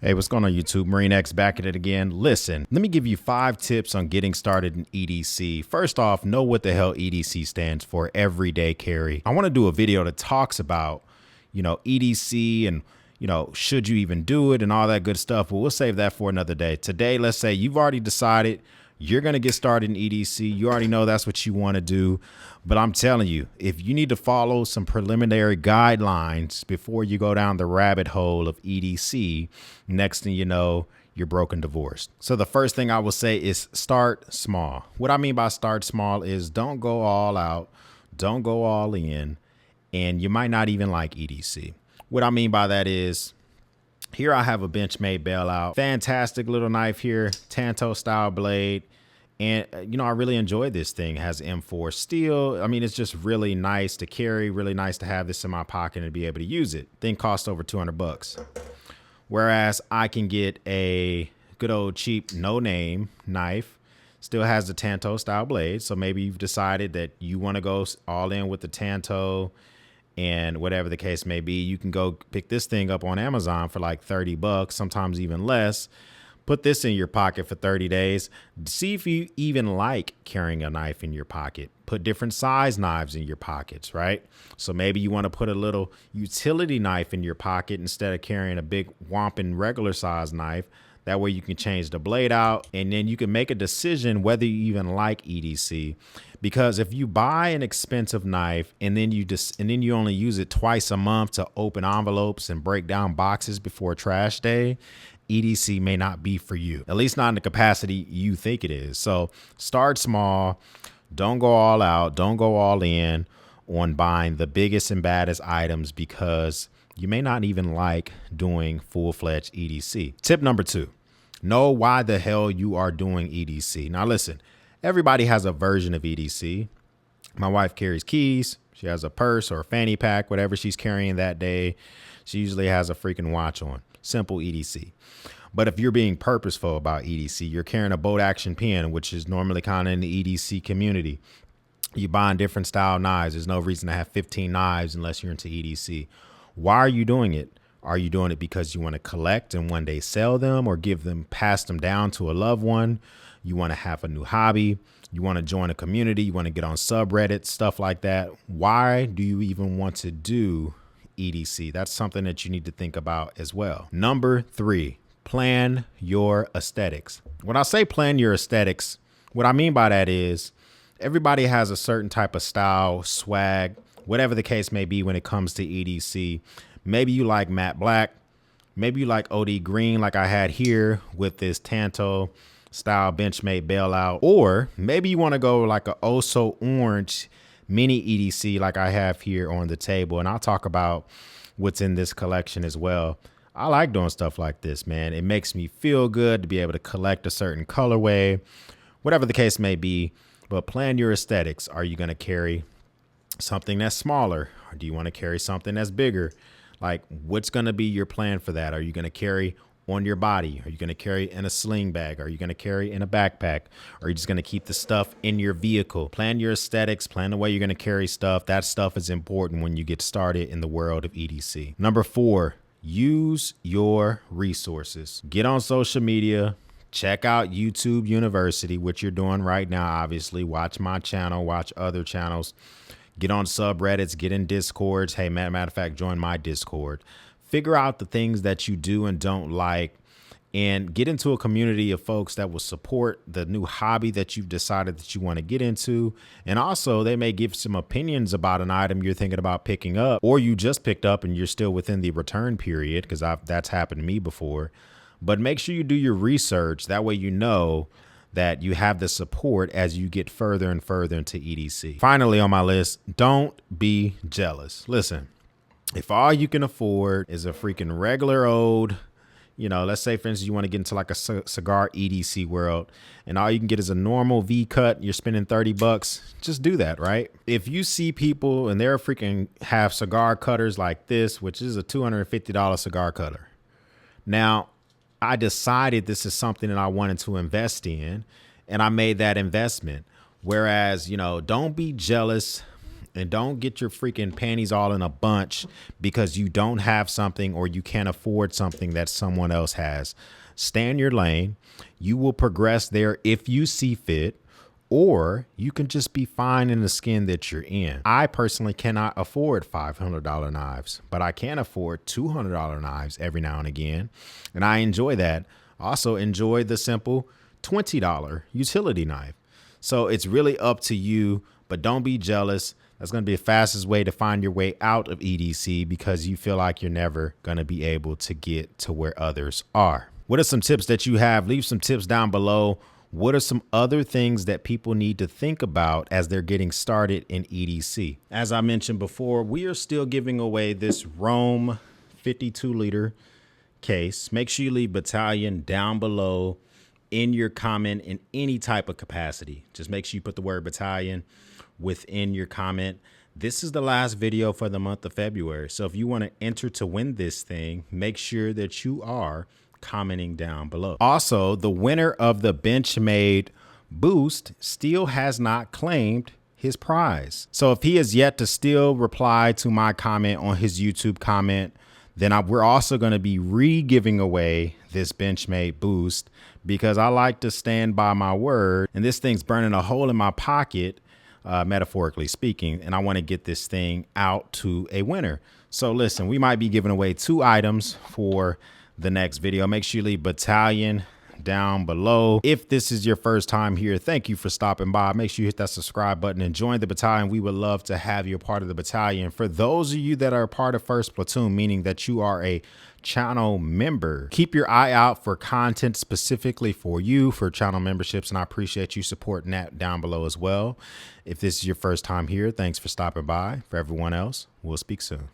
Hey, what's going on YouTube? Marine X back at it again. Listen, let me give you 5 tips on getting started in EDC. First off, know what the hell EDC stands for, everyday carry. I want to do a video that talks about, EDC and, should you even do it and all that good stuff, but we'll save that for another day. Today, let's say you've already decided you're going to get started in EDC. You already know that's what you want to do. But I'm telling you, if you need to follow some preliminary guidelines before you go down the rabbit hole of EDC, next thing you know, you're broken divorced. So the first thing I will say is start small. What I mean by start small is don't go all out, don't go all in, and you might not even like EDC. What I mean by that is, here I have a Benchmade bailout. Fantastic little knife here, Tanto style blade. And, I really enjoyed this thing. It has M4 steel. I mean, it's just really nice to carry, really nice to have this in my pocket and be able to use it. Thing costs over 200 bucks. Whereas I can get a good old cheap no-name knife. Still has the Tanto style blade. So maybe you've decided that you want to go all in with the Tanto and whatever the case may be. You can go pick this thing up on Amazon for like 30 bucks, sometimes even less. Put this in your pocket for 30 days. See if you even like carrying a knife in your pocket. Put different size knives in your pockets, right? So maybe you want to put a little utility knife in your pocket instead of carrying a big whomping regular size knife. That way you can change the blade out and then you can make a decision whether you even like EDC. Because if you buy an expensive knife and then you only use it twice a month to open envelopes and break down boxes before trash day, EDC may not be for you, at least not in the capacity you think it is. So start small, don't go all out, don't go all in on buying the biggest and baddest items because you may not even like doing full-fledged EDC. Tip number 2, know why the hell you are doing EDC. Now listen, everybody has a version of EDC. My wife carries keys. She has a purse or a fanny pack, whatever she's carrying that day. She usually has a freaking watch on. Simple EDC. But if you're being purposeful about EDC, you're carrying a bolt action pen, which is normally kind of in the EDC community. You're buying different style knives. There's no reason to have 15 knives unless you're into EDC. Why are you doing it? Are you doing it because you want to collect and one day sell them or pass them down to a loved one? You want to have a new hobby. You want to join a community. You want to get on subreddits, stuff like that. Why do you even want to do EDC? That's something that you need to think about as well. Number 3, plan your aesthetics. When I say plan your aesthetics, what I mean by that is everybody has a certain type of style, swag, whatever the case may be when it comes to EDC. Maybe you like matte black. Maybe you like OD green like I had here with this Tanto style Benchmade bailout. Or maybe you want to go like a oh so orange mini EDC like I have here on the table. And I'll talk about what's in this collection as well. I like doing stuff like this, man. It makes me feel good to be able to collect a certain colorway, whatever the case may be. But plan your aesthetics. Are you going to carry something that's smaller? Or do you want to carry something that's bigger? Like, what's going to be your plan for that? Are you going to carry on your body? Are you going to carry in a sling bag? Are you going to carry in a backpack? Or are you just going to keep the stuff in your vehicle? Plan your aesthetics, plan the way you're going to carry stuff. That stuff is important when you get started in the world of EDC. Number 4, use your resources. Get on social media. Check out YouTube University, which you're doing right now, obviously. Watch my channel, watch other channels. Get on subreddits, get in Discords. Hey, matter of fact, join my Discord. Figure out the things that you do and don't like and get into a community of folks that will support the new hobby that you've decided that you want to get into. And also they may give some opinions about an item you're thinking about picking up or you just picked up and you're still within the return period because that's happened to me before. But make sure you do your research. That way you know that you have the support as you get further and further into EDC. Finally on my list, don't be jealous. Listen, if all you can afford is a freaking regular old, let's say, for instance, you want to get into like a cigar EDC world and all you can get is a normal V cut, you're spending 30 bucks, just do that, right? If you see people and they're freaking have cigar cutters like this, which is a $250 cigar cutter. Now, I decided this is something that I wanted to invest in and I made that investment. Whereas, don't be jealous And don't get your freaking panties all in a bunch because you don't have something or you can't afford something that someone else has. Stay in your lane. You will progress there if you see fit, or you can just be fine in the skin that you're in. I personally cannot afford $500 knives, but I can afford $200 knives every now and again. And I enjoy that. Also enjoy the simple $20 utility knife. So it's really up to you, but don't be jealous. That's going to be the fastest way to find your way out of EDC because you feel like you're never going to be able to get to where others are. What are some tips that you have? Leave some tips down below. What are some other things that people need to think about as they're getting started in EDC? As I mentioned before, we are still giving away this Rome 52-liter case. Make sure you leave Battalion down below in your comment in any type of capacity. Just make sure you put the word Battalion within your comment. This is the last video for the month of February. So if you want to enter to win this thing, make sure that you are commenting down below. Also, the winner of the Benchmade boost still has not claimed his prize. So if he has yet to still reply to my comment on his YouTube comment, then we're also going to be re-giving away this Benchmade boost because I like to stand by my word, and this thing's burning a hole in my pocket, metaphorically speaking, and I want to get this thing out to a winner. So listen, we might be giving away 2 items for the next video. Make sure you leave Battalion down below. If this is your first time here, thank you for stopping by. Make sure you hit that subscribe button and join the Battalion. We would love to have you a part of the Battalion. For those of you that are a part of First Platoon, meaning that you are a channel member, keep your eye out for content specifically for you for channel memberships, and I appreciate you supporting that down below as well. If this is your first time here, thanks for stopping by. For everyone else, we'll speak soon.